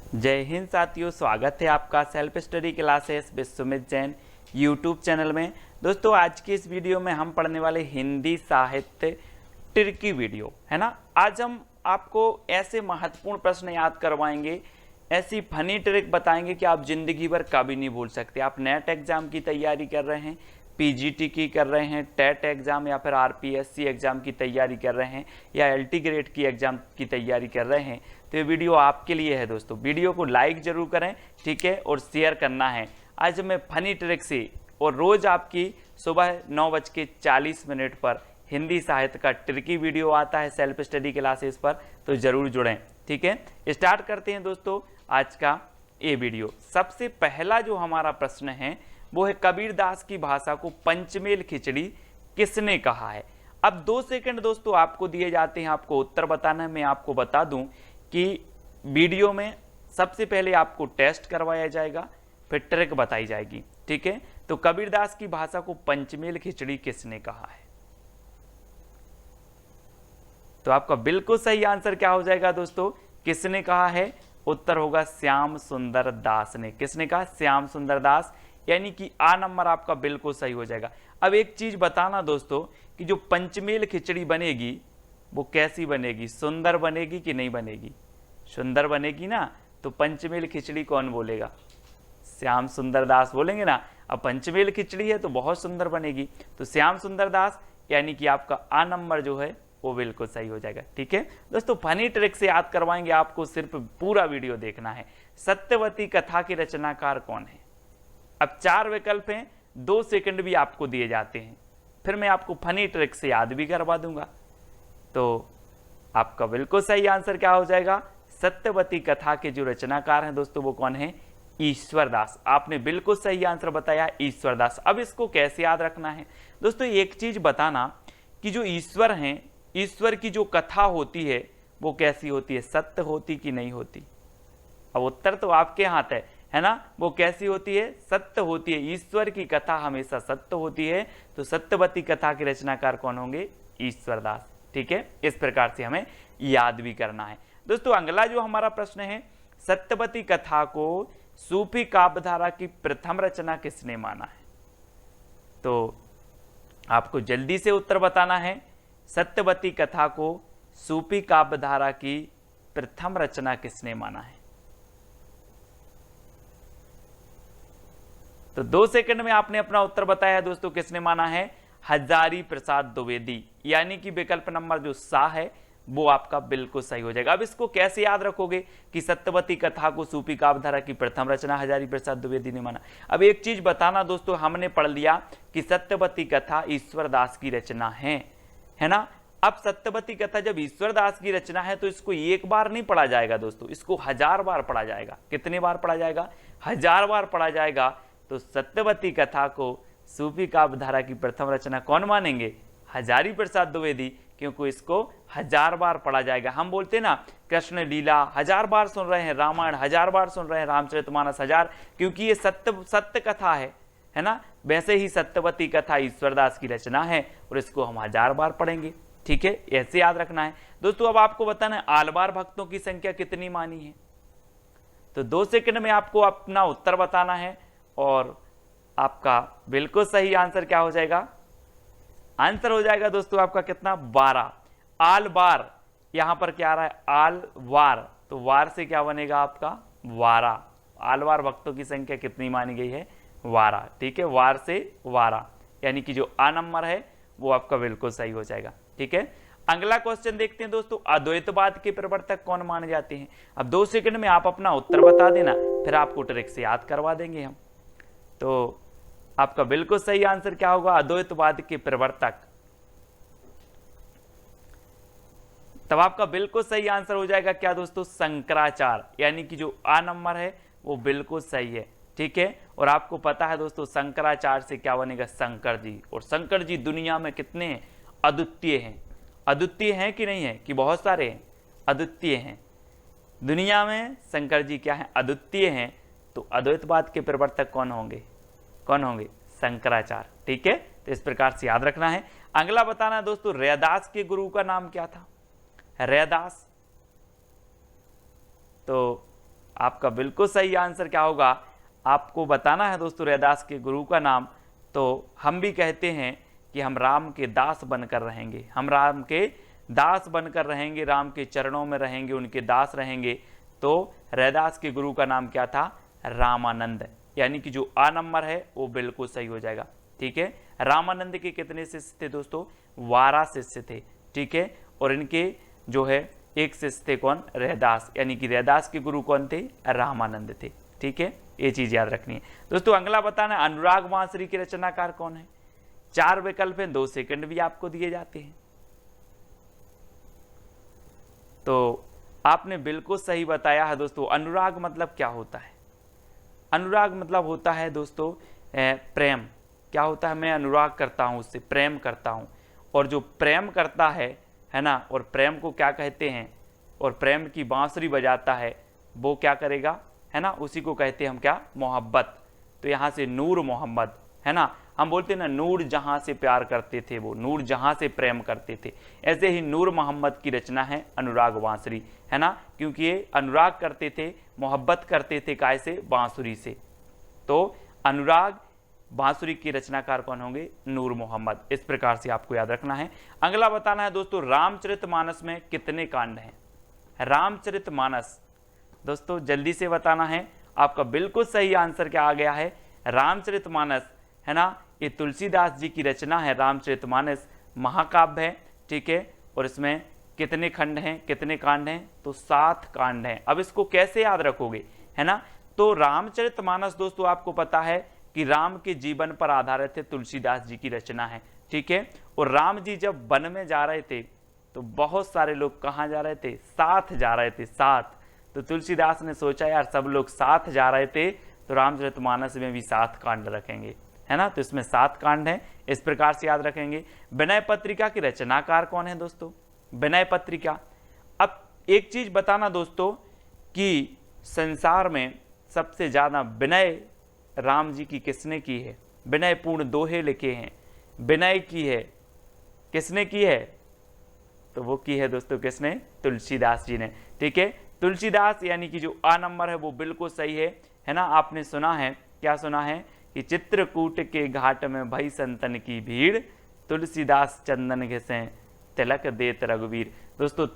जय हिंद साथियों, स्वागत है आपका self study classes Vishwamit Jain YouTube channel में। दोस्तों आज की इस वीडियो में हम पढ़ने वाले हिंदी साहित्य ट्रिकी वीडियो है ना। आज हम आपको ऐसे महत्वपूर्ण प्रश्न याद करवाएंगे, ऐसी फनी ट्रिक बताएंगे कि आप जिंदगी भर कभी नहीं भूल सकते। आप नेट एग्जाम की तैयारी कर रहे हैं, पीजीटी की कर रहे हैं, टेट एग्जाम या फिर आरपीएससी एग्जाम की तैयारी कर रहे हैं या एलटी ग्रेड की एग्जाम की तैयारी कर रहे हैं, तो ये वीडियो आपके लिए है। दोस्तों वीडियो को लाइक जरूर करें, ठीक है, और शेयर करना है। आज मैं फनी ट्रिक से और रोज आपकी सुबह 9:40 पर हिंदी साहित्य का ट्रिकी वीडियो आता है सेल्फ स्टडी क्लासेस पर, तो जरूर जुड़ें। ठीक है, स्टार्ट करते हैं दोस्तों आज का ये वीडियो। सबसे पहला जो हमारा प्रश्न है वो है, कबीरदास की भाषा को पंचमेल खिचड़ी किसने कहा है। अब 2 सेकंड दोस्तों आपको दिए जाते हैं, आपको उत्तर बताना है। मैं आपको बता दूं कि वीडियो में सबसे पहले आपको टेस्ट करवाया जाएगा, फिर ट्रिक बताई जाएगी। ठीक है, तो कबीरदास की भाषा को पंचमेल खिचड़ी किसने कहा है, तो आपका बिल्कुल सही आंसर क्या हो जाएगा दोस्तों, किसने कहा है। उत्तर होगा श्याम सुंदर दास ने। किसने कहा, श्याम सुंदर दास, यानी कि आ नंबर आपका बिल्कुल सही हो जाएगा। अब एक चीज बताना दोस्तों कि जो पंचमेल खिचड़ी बनेगी वो कैसी बनेगी, सुंदर बनेगी कि नहीं बनेगी। सुंदर बनेगी ना, तो पंचमेल खिचड़ी कौन बोलेगा, श्याम सुंदर दास बोलेंगे ना। अब पंचमेल खिचड़ी है तो बहुत सुंदर बनेगी, तो श्याम सुंदर दास, यानी कि आपका आ नंबर जो है वो बिल्कुल सही हो जाएगा। ठीक है दोस्तों, फनी ट्रिक से याद करवाएंगे आपको, सिर्फ पूरा वीडियो देखना है। सत्यवती कथा के रचनाकार कौन है। अब 4 विकल्प हैं, 2 सेकंड भी आपको दिए जाते हैं, फिर मैं आपको फनी ट्रिक से याद भी करवा दूंगा। तो आपका बिल्कुल सही आंसर क्या हो जाएगा, सत्यवती कथा के जो रचनाकार हैं दोस्तों वो कौन है, ईश्वरदास। आपने बिल्कुल सही आंसर बताया, ईश्वरदास। अब इसको कैसे याद रखना है दोस्तों, एक चीज बताना कि जो ईश्वर हैं, ईश्वर की जो कथा होती है वो कैसी होती है, सत्य होती कि नहीं होती। अब उत्तर तो आपके हाथ है ना, वो कैसी होती है, सत्य होती है। ईश्वर की कथा हमेशा सत्य होती है, तो सत्यवती कथा के रचनाकार कौन होंगे, ईश्वरदास। ठीक है, इस प्रकार से हमें याद भी करना है दोस्तों। अगला जो हमारा प्रश्न है, सत्यवती कथा को सूफी काव्यधारा की प्रथम रचना किसने माना है, तो आपको जल्दी से उत्तर बताना है। सत्यवती कथा को सूफी काव्यधारा की प्रथम रचना किसने माना है, तो 2 सेकंड में आपने अपना उत्तर बताया दोस्तों, किसने माना है, हजारी प्रसाद द्विवेदी, यानी कि विकल्प नंबर जो सा है वो आपका बिल्कुल सही हो जाएगा। अब इसको कैसे याद रखोगे कि सत्यवती कथा को सूफी काव्यधारा की प्रथम रचना हजारी प्रसाद द्विवेदी ने माना। अब एक चीज बताना दोस्तों, हमने पढ़ लिया कि सत्यवती कथा ईश्वरदास की रचना है ना। अब सत्यवती कथा जब ईश्वरदास की रचना है तो इसको एक बार नहीं पढ़ा जाएगा दोस्तों, इसको 1000 बार पढ़ा जाएगा। कितनी बार पढ़ा जाएगा, 1000 बार पढ़ा जाएगा। तो सत्यवती कथा को सूफी काव्यधारा की प्रथम रचना कौन मानेंगे, हजारी प्रसाद द्विवेदी, क्योंकि इसको 1000 बार पढ़ा जाएगा। हम बोलते ना कृष्ण लीला 1000 बार सुन रहे हैं, रामायण 1000 बार सुन रहे हैं, रामचरितमानस 1000, क्योंकि ये सत्य कथा है ना। वैसे ही सत्यवती कथा ईश्वरदास की रचना है और इसको हम 1000 बार पढ़ेंगे। ठीक है, ऐसे याद रखना है दोस्तों। अब आपको बताना है आलवार भक्तों की संख्या कितनी मानी है, तो 2 सेकंड में आपको अपना उत्तर बताना है और आपका बिल्कुल सही आंसर क्या हो जाएगा, आंसर हो जाएगा दोस्तों आपका कितना, 12। आल बार, यहां पर क्या आ रहा है, आल वार, तो वार से क्या बनेगा आपका 12। आलवार भक्तों की संख्या कितनी मानी गई है, 12। ठीक है, वार से 12, यानी कि जो आ नंबर है वो आपका बिल्कुल सही हो जाएगा। ठीक है, अगला क्वेश्चन देखते हैं दोस्तों, अद्वैतवाद के प्रवर्तक कौन माने जाते हैं। अब 2 सेकंड में आप अपना उत्तर बता देना, फिर आपको ट्रिक से याद करवा देंगे हम। तो आपका बिल्कुल सही आंसर क्या होगा, अद्वैतवाद के प्रवर्तक। तब आपका बिल्कुल सही आंसर हो जाएगा क्या दोस्तों, शंकराचार्य, यानी कि जो आ नंबर है वो बिल्कुल सही है। ठीक है, और आपको पता है दोस्तों शंकराचार्य से क्या बनेगा, शंकर जी। और शंकर जी दुनिया में कितने हैं, अद्वितीय हैं। अद्वितीय हैं कि नहीं है, कि बहुत सारे हैं, अद्वितीय हैं दुनिया में। शंकर जी क्या है, अद्वितीय हैं। तो अद्वैतवाद के प्रवर्तक कौन होंगे, कौन होंगे, शंकराचार्य। ठीक है, तो इस प्रकार से याद रखना है। अगला बताना है दोस्तों, रैदास के गुरु का नाम क्या था, रैदास। तो आपका बिल्कुल सही आंसर क्या होगा, आपको बताना है दोस्तों रैदास के गुरु का नाम। तो हम भी कहते हैं कि हम राम के दास बनकर रहेंगे, हम राम के दास बनकर रहेंगे, राम के चरणों में रहेंगे, उनके दास रहेंगे। तो रैदास के गुरु का नाम क्या था, रामानंद, यानी कि जो आ नंबर है वो बिल्कुल सही हो जाएगा। ठीक है, रामानंद के कितने शिष्य थे दोस्तों, 12 शिष्य थे। ठीक है, और इनके जो है एक शिष्य थे कौन, रैदास, यानी कि रैदास के गुरु कौन थे, रामानंद थे। ठीक है, ये चीज याद रखनी है दोस्तों। अगला बताना, अनुराग बांसुरी के रचनाकार कौन है। 4 विकल्प हैं, 2 सेकंड भी आपको दिए जाते हैं। तो आपने बिल्कुल सही बताया है दोस्तों। अनुराग मतलब क्या होता है, अनुराग मतलब होता है दोस्तों प्रेम। क्या होता है, मैं अनुराग करता हूं, उससे प्रेम करता हूं। और जो प्रेम करता है ना, और प्रेम को क्या कहते हैं, और प्रेम की बांसुरी बजाता है वो क्या करेगा, है ना, उसी को कहते हैं हम क्या, मोहब्बत। तो यहाँ से नूर मोहम्मद, है ना, हम बोलते हैं ना नूर जहां से प्यार करते थे, वो नूर जहां से प्रेम करते थे। ऐसे ही नूर मोहम्मद की रचना है अनुराग बांसुरी, है ना, क्योंकि ये अनुराग करते थे, मोहब्बत करते थे काय से, बांसुरी से। तो अनुराग बांसुरी के रचनाकार कौन होंगे, नूर मोहम्मद। इस प्रकार से आपको याद रखना है। अगला बताना है दोस्तों, रामचरितमानस में कितने कांड हैं। रामचरितमानस दोस्तों जल्दी से बताना है, आपका बिल्कुल सही आंसर क्या आ गया है, रामचरितमानस, है ना, ये तुलसीदास जी की रचना है। रामचरितमानस महाकाव्य है। ठीक है, और इसमें कितने खंड हैं, कितने कांड हैं, तो 7 कांड हैं। अब इसको कैसे याद रखोगे, है ना, तो रामचरितमानस दोस्तों आपको पता है कि राम के जीवन पर आधारित है, तुलसीदास जी की रचना है। ठीक है, और राम जी जब वन में जा रहे थे तो बहुत सारे लोग कहाँ जा रहे थे, साथ जा रहे थे, साथ। तो तुलसीदास ने सोचा यार सब लोग साथ जा रहे थे तो रामचरितमानस में भी 7 कांड रखेंगे, है ना, तो इसमें 7 कांड हैं। इस प्रकार से याद रखेंगे। विनय पत्रिका के रचनाकार कौन है दोस्तों, विनय पत्रिका। अब एक चीज बताना दोस्तों कि संसार में सबसे ज्यादा विनय राम जी की किसने की है, विनय पूर्ण दोहे लिखे हैं, विनय की है किसने की है, तो वो की है दोस्तों किसने, तुलसीदास जी ने। ठीक है, तुलसीदास यानी कि जो आ नंबर है वो बिल्कुल सही है ना। आपने सुना है, क्या सुना है कि चित्रकूट के घाट में भई संतन की भीड़, तुलसीदास चंदन घिसे तिलक देत रघुवीर। दोस्तों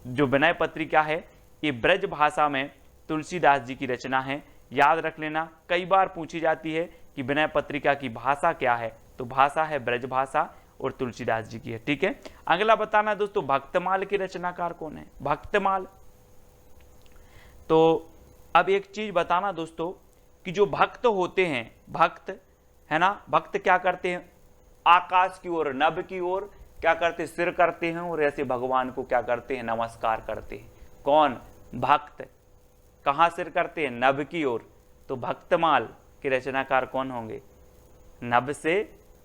जो विनय पत्रिका है ये ब्रज भाषा में तुलसीदास जी की रचना है। याद रख लेना, कई बार पूछी जाती है कि विनय पत्रिका की भाषा क्या है, तो भाषा है ब्रज भाषा और तुलसीदास जी की है। ठीक है, अगला बताना दोस्तों, भक्तमाल के रचनाकार कौन है, भक्तमाल। तो अब एक चीज बताना दोस्तों कि जो भक्त होते हैं, भक्त, है ना, भक्त क्या करते हैं, आकाश की ओर, नभ की ओर क्या करते, सिर करते हैं और ऐसे भगवान को क्या करते हैं, नमस्कार करते हैं। कौन, भक्त। कहां सिर करते हैं, नभ की ओर। तो भक्तमाल के रचनाकार कौन होंगे, नभ से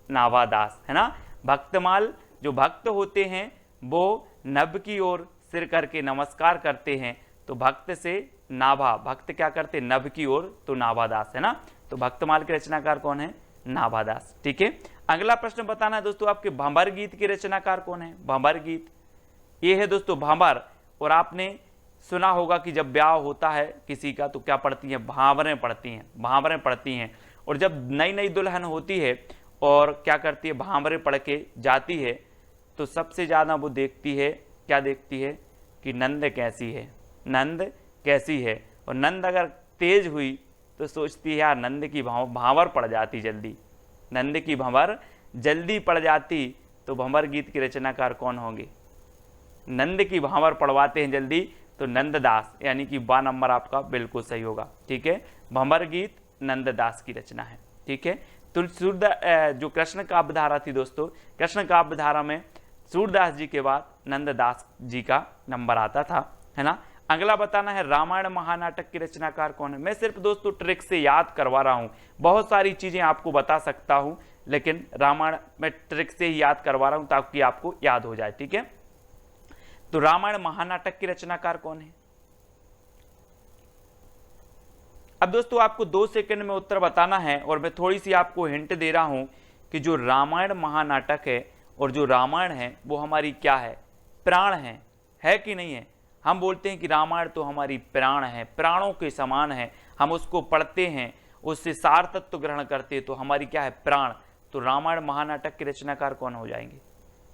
नाभादास, है ना। भक्तमाल जो भक्त होते हैं वो नभ की ओर सिर करके नमस्कार करते हैं, तो भक्त से नाभा, भक्त क्या करते, नभ की ओर, तो नाभादास, है ना। तो भक्तमाल के रचनाकार कौन है, नाभादास। ठीक है, अगला प्रश्न बताना है दोस्तों आपके, भंवर गीत के रचनाकार कौन है, भंवर गीत। ये है दोस्तों भंवर, और आपने सुना होगा कि जब ब्याह होता है किसी का तो क्या पढ़ती हैं, भांवरें पढ़ती हैं, भांवरें पढ़ती हैं। और जब नई नई दुल्हन होती है और क्या करती है, भांवरें पढ़ के जाती है, तो सबसे ज्यादा वो देखती है, क्या देखती है कि नंद कैसी है, नंद कैसी है। और नंद अगर तेज हुई तो सोचती है यार नंद की भांवर पड़ जाती जल्दी, नंद की भंवर जल्दी पड़ जाती। तो भंवर गीत के रचनाकार कौन होंगे, नंद की भांवर पढ़वाते हैं जल्दी, तो नंददास, यानी कि 12 नंबर आपका बिल्कुल सही होगा। ठीक है, भंवर गीत नंददास की रचना है। ठीक है, तो जो कृष्ण काव्य धारा थी दोस्तों, कृष्ण काव्य धारा में सूरदास जी के बाद नंददास जी का नंबर आता था, है ना। अगला बताना है, रामायण महानाटक के रचनाकार कौन है। मैं सिर्फ दोस्तों ट्रिक से याद करवा रहा हूं, बहुत सारी चीजें आपको बता सकता हूं, लेकिन रामायण में ट्रिक से ही याद करवा रहा हूं ताकि आपको याद हो जाए। ठीक है, तो रामायण महानाटक के रचनाकार कौन है। अब दोस्तों आपको 2 सेकंड में उत्तर बताना है, और मैं थोड़ी सी आपको हिंट दे रहा हूं कि जो रामायण महानाटक है और जो रामायण है वो हमारी क्या है, प्राण है कि नहीं है, हम बोलते हैं कि रामायण तो हमारी प्राण है, प्राणों के समान है, हम उसको पढ़ते हैं, उससे सार तत्व ग्रहण करते, तो हमारी क्या है, प्राण। तो रामायण महानाटक के रचनाकार कौन हो जाएंगे,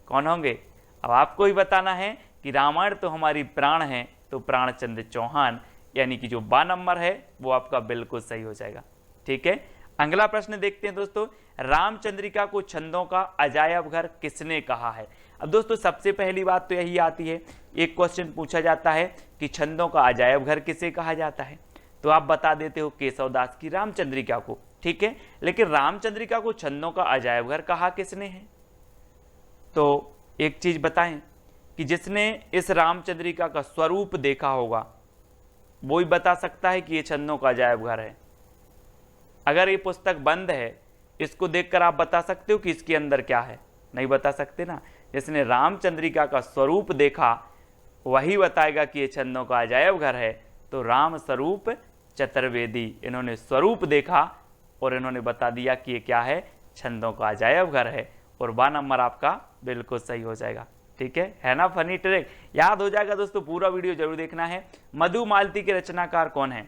कौन होंगे? अब आपको ही बताना है कि रामायण तो हमारी प्राण है, तो प्राणचंद्र चौहान, यानी कि जो 12 नंबर है वो आपका बिल्कुल सही हो जाएगा। ठीक है, अगला प्रश्न देखते हैं दोस्तों, रामचंद्रिका को छंदों का अजायब घर किसने कहा है? अब दोस्तों सबसे पहली बात तो यही आती है, एक क्वेश्चन पूछा जाता है कि छंदों का अजायब घर किसे कहा जाता है, तो आप बता देते हो केशवदास की रामचंद्रिका को। ठीक है, लेकिन रामचंद्रिका को छंदों का अजायब घर कहा किसने है? तो एक चीज बताएं कि जिसने इस रामचंद्रिका का स्वरूप देखा होगा वो ही बता सकता है कि ये छंदों का अजायब घर है। अगर ये पुस्तक बंद है, इसको देखकर आप बता सकते हो कि इसके अंदर क्या है? नहीं बता सकते ना। जिसने रामचंद्रिका का स्वरूप देखा वही बताएगा कि ये छंदों का अजायब घर है। तो राम स्वरूप चतुर्वेदी, इन्होंने स्वरूप देखा और इन्होंने बता दिया कि ये क्या है, छंदों का अजायब घर है। और 12 नंबर आपका बिल्कुल सही हो जाएगा। ठीक है ना, फनी ट्रिक याद हो जाएगा दोस्तों, पूरा वीडियो जरूर देखना है। मधुमालती के रचनाकार कौन है?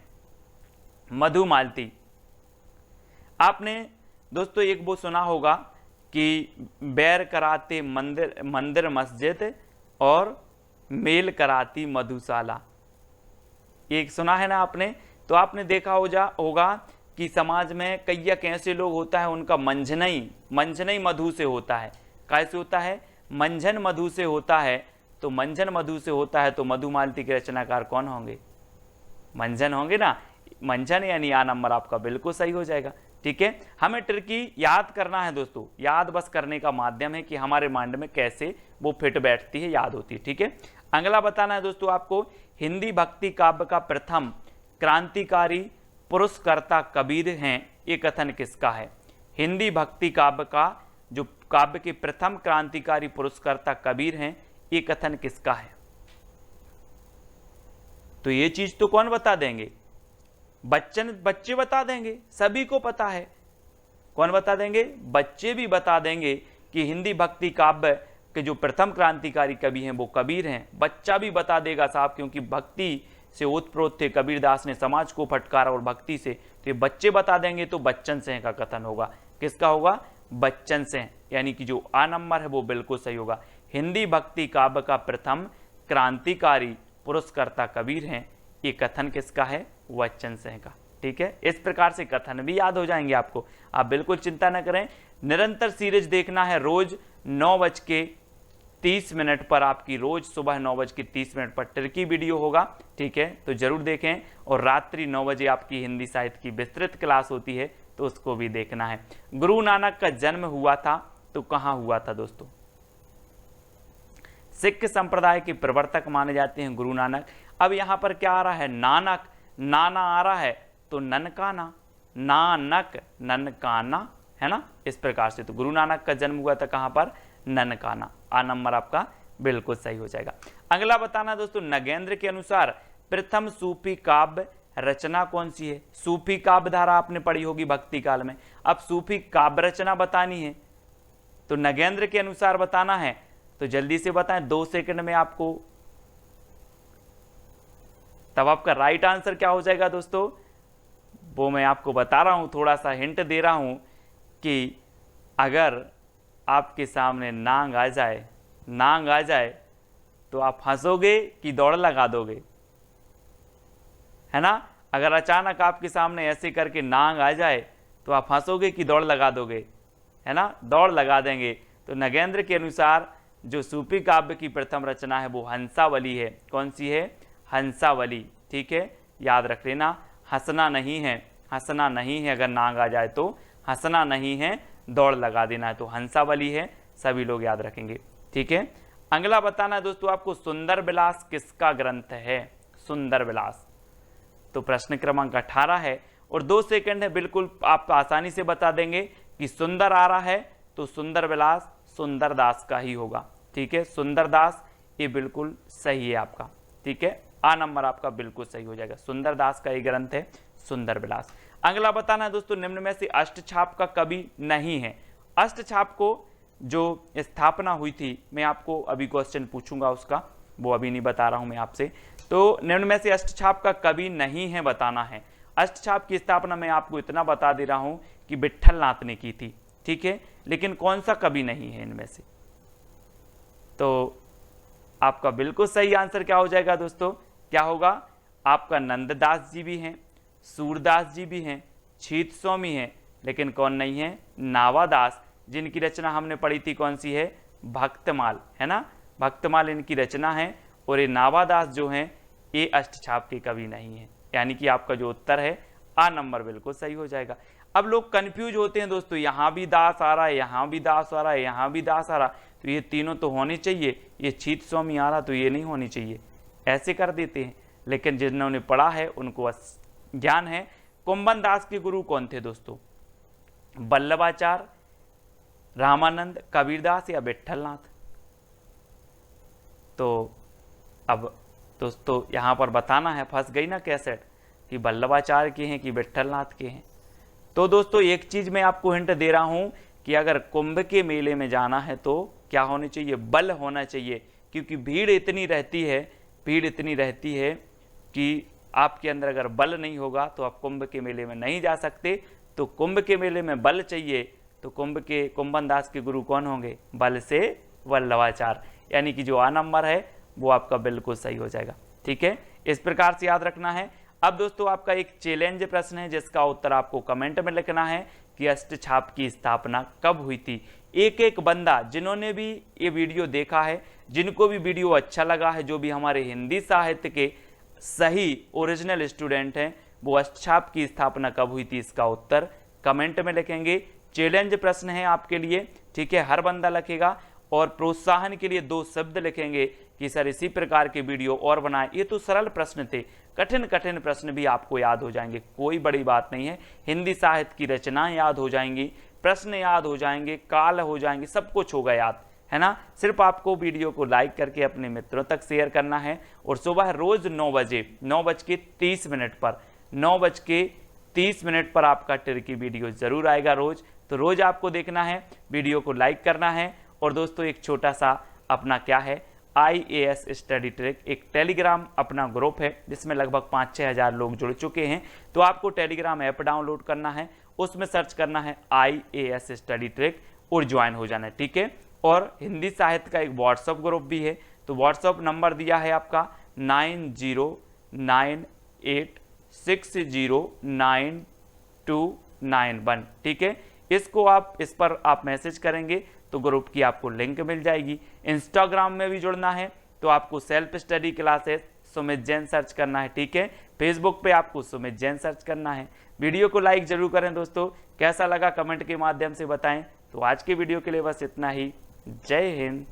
मधुमालती, आपने दोस्तों एक वो सुना होगा कि बैर कराते मंदिर मंदिर मस्जिद और मेल कराती मधुशाला, एक सुना है ना आपने। तो आपने देखा होगा कि समाज में कई ऐसे लोग होता है उनका मंझनई मधु से होता है। कैसे होता है? मंझन मधु से होता है। तो मंझन मधु से होता है तो मधुमालती के रचनाकार कौन होंगे? मंझन होंगे ना, मंझन यानी आ नंबर आपका बिल्कुल सही हो जाएगा। ठीक है, हमें ट्रिकी याद करना है दोस्तों, याद बस करने का माध्यम है कि हमारे माइंड में कैसे वो फिट बैठती है, याद होती है। ठीक है, अगला बताना है दोस्तों आपको, हिंदी भक्ति काव्य का प्रथम क्रांतिकारी पुरस्कर्ता कबीर हैं, ये कथन किसका है? हिंदी भक्ति काव्य का जो काव्य के प्रथम क्रांतिकारी पुरस्कर्ता कबीर हैं, ये कथन किसका है? तो ये चीज तो कौन बता देंगे? बच्चे बता देंगे, सभी को पता है। कौन बता देंगे? बच्चे भी बता देंगे कि हिंदी भक्ति काव्य के जो प्रथम क्रांतिकारी कवि हैं वो कबीर हैं। बच्चा भी बता देगा साहब, क्योंकि भक्ति से ओतप्रोत थे, कबीरदास ने समाज को फटकारा और भक्ति से, तो ये बच्चे बता देंगे। तो बच्चन सिंह का कथन होगा, किसका होगा? बच्चन सिंह, यानी कि जो आ नंबर है वो बिल्कुल सही होगा। हिंदी भक्ति काव्य का प्रथम क्रांतिकारी पुरस्कर्ता कबीर हैं, ये कथन किसका है? बच्चन सिंह का। ठीक है, इस प्रकार से कथन भी याद हो जाएंगे आपको, आप बिल्कुल चिंता न करें। निरंतर सीरीज देखना है, रोज 9:30 पर आपकी, रोज सुबह 9:30 पर ट्रिकी वीडियो होगा। ठीक है, तो जरूर देखें। और रात्रि 9 बजे आपकी हिंदी साहित्य की विस्तृत क्लास होती है, तो उसको भी देखना है। गुरु नानक का जन्म हुआ था तो कहाँ हुआ था दोस्तों? सिख संप्रदाय के प्रवर्तक माने जाते हैं गुरु नानक। अब यहां पर क्या आ रहा है? नानक, नाना आ रहा है तो ननकाना, नानक ननकाना, है ना, इस प्रकार से। तो गुरु नानक का जन्म हुआ था कहां पर? ननकाना। आ नंबर आपका बिल्कुल सही हो जाएगा। अगला बताना दोस्तों, नगेंद्र के अनुसार प्रथम सूफी काव्य रचना कौन सी है? सूफी काव्य धारा आपने पढ़ी होगी भक्ति काल में, अब सूफी काव्य रचना बतानी है तो नगेंद्र के अनुसार बताना है। तो जल्दी से बताएं, 2 सेकंड में आपको। तब आपका राइट आंसर क्या हो जाएगा दोस्तों? वो मैं आपको बता रहा हूं, थोड़ा सा हिंट दे रहा हूं कि अगर आपके सामने नांग आ जाए तो आप हंसोगे कि दौड़ लगा दोगे? है ना, अगर अचानक आपके सामने ऐसे करके नांग आ जाए तो आप हंसोगे कि दौड़ लगा दोगे? है ना, दौड़ लगा देंगे। तो नगेंद्र के अनुसार जो सूफी काव्य की प्रथम रचना है वो हंसावली है। कौन सी है? हंसावली। ठीक है, याद रख लेना, हंसना नहीं है, हंसना नहीं है, अगर नांग आ जाए तो हंसना नहीं है, दौड़ लगा देना है। तो हंसावली है, सभी लोग याद रखेंगे। ठीक है, अगला बताना है दोस्तों आपको, सुंदर विलास किसका ग्रंथ है? सुंदर विलास, तो प्रश्न क्रमांक 18 है और 2 सेकंड है, बिल्कुल आप आसानी से बता देंगे कि सुंदर आ रहा है तो सुंदर विलास सुंदरदास का ही होगा। ठीक है, सुंदरदास, ये बिल्कुल सही है आपका। ठीक है, आ नंबर आपका बिल्कुल सही हो जाएगा। सुंदरदास का ये ग्रंथ है सुंदर विलास। अगला बताना है दोस्तों, निम्न में से अष्टछाप का कवि नहीं है। अष्टछाप को जो स्थापना हुई थी, मैं आपको अभी क्वेश्चन पूछूंगा उसका, वो अभी नहीं बता रहा हूं मैं आपसे। तो निम्न में से अष्टछाप का कवि नहीं है बताना है। अष्टछाप की स्थापना मैं आपको इतना बता दे रहा हूं कि विट्ठल नाथ ने की थी, ठीक है, लेकिन कौन सा कवि नहीं है इनमें से। तो आपका बिल्कुल सही आंसर क्या हो जाएगा दोस्तों, क्या होगा, आपका नंददास जी भी हैं, सूरदास जी भी हैं, छीत स्वामी हैं, लेकिन कौन नहीं है, नावादास, जिनकी रचना हमने पढ़ी थी कौन सी है, भक्तमाल, है ना, भक्तमाल इनकी रचना है। और ये नावादास जो हैं ये अष्टछाप के कवि नहीं है, यानी कि आपका जो उत्तर है आ नंबर बिल्कुल सही हो जाएगा। अब लोग कंफ्यूज होते हैं दोस्तों, यहाँ भी दास आ रहा है, यहाँ भी दास आ रहा है, यहाँ भी दास आ रहा, तो ये तीनों तो होने चाहिए, ये छीत स्वामी आ रहा तो ये नहीं होनी चाहिए, ऐसे कर देते हैं। लेकिन जिन्होंने पढ़ा है उनको ज्ञान है। कुंभन दास के गुरु कौन थे दोस्तों, वल्लभाचार्य, रामानंद, कबीरदास या विट्ठलनाथ। तो अब दोस्तों यहाँ पर बताना है, फंस गई ना कैसेट, कि वल्लभाचार्य के हैं कि विट्ठलनाथ के हैं। तो दोस्तों एक चीज मैं आपको हिंट दे रहा हूं कि अगर कुंभ के मेले में जाना है तो क्या होनी चाहिए, बल होना चाहिए, क्योंकि भीड़ इतनी रहती है कि आपके अंदर अगर बल नहीं होगा तो आप कुंभ के मेले में नहीं जा सकते। तो कुंभ के मेले में बल चाहिए, तो कुंभन दास के गुरु कौन होंगे, बल से वल्लभाचार्य, यानी कि जो आ नंबर है वो आपका बिल्कुल सही हो जाएगा, ठीक है, इस प्रकार से याद रखना है। अब दोस्तों आपका एक चैलेंज प्रश्न है जिसका उत्तर आपको कमेंट में लिखना है कि अष्टछाप की स्थापना कब हुई थी। एक एक बंदा जिन्होंने भी ये वीडियो देखा है, जिनको भी वीडियो अच्छा लगा है, जो भी हमारे हिंदी साहित्य के सही ओरिजिनल स्टूडेंट हैं, वो अष्टछाप की स्थापना कब हुई थी इसका उत्तर कमेंट में लिखेंगे। चैलेंज प्रश्न है आपके लिए, ठीक है, हर बंदा लिखेगा और प्रोत्साहन के लिए 2 शब्द लिखेंगे कि सर इसी प्रकार के वीडियो और बनाए। ये तो सरल प्रश्न थे, कठिन कठिन प्रश्न भी आपको याद हो जाएंगे, कोई बड़ी बात नहीं है। हिंदी साहित्य की रचनाएं याद हो जाएंगी, प्रश्न याद हो जाएंगे, काल हो जाएंगे, सब कुछ होगा याद, है ना। सिर्फ आपको वीडियो को लाइक करके अपने मित्रों तक शेयर करना है और सुबह रोज 9 बजे 9:30 पर 9:30 पर आपका ट्रिकी वीडियो जरूर आएगा रोज। तो रोज आपको देखना है, वीडियो को लाइक करना है। और दोस्तों एक छोटा सा अपना क्या है, IAS स्टडी ट्रिक एक टेलीग्राम अपना ग्रुप है जिसमें लगभग 5-6 हज़ार लोग जुड़ चुके हैं। तो आपको टेलीग्राम ऐप डाउनलोड करना है, उसमें सर्च करना है IAS स्टडी ट्रिक और ज्वाइन हो जाना है, ठीक है। और हिंदी साहित्य का एक व्हाट्सअप ग्रुप भी है, तो व्हाट्सअप नंबर दिया है आपका 9098609291, ठीक है। इस पर आप मैसेज करेंगे तो ग्रुप की आपको लिंक मिल जाएगी। इंस्टाग्राम में भी जुड़ना है तो आपको self study classes Sumit Jain search करना है, ठीक है। फेसबुक पे आपको सुमित जैन सर्च करना है। वीडियो को लाइक जरूर करें दोस्तों, कैसा लगा कमेंट के माध्यम से बताएं। तो आज के वीडियो के लिए बस इतना ही, जय हिंद।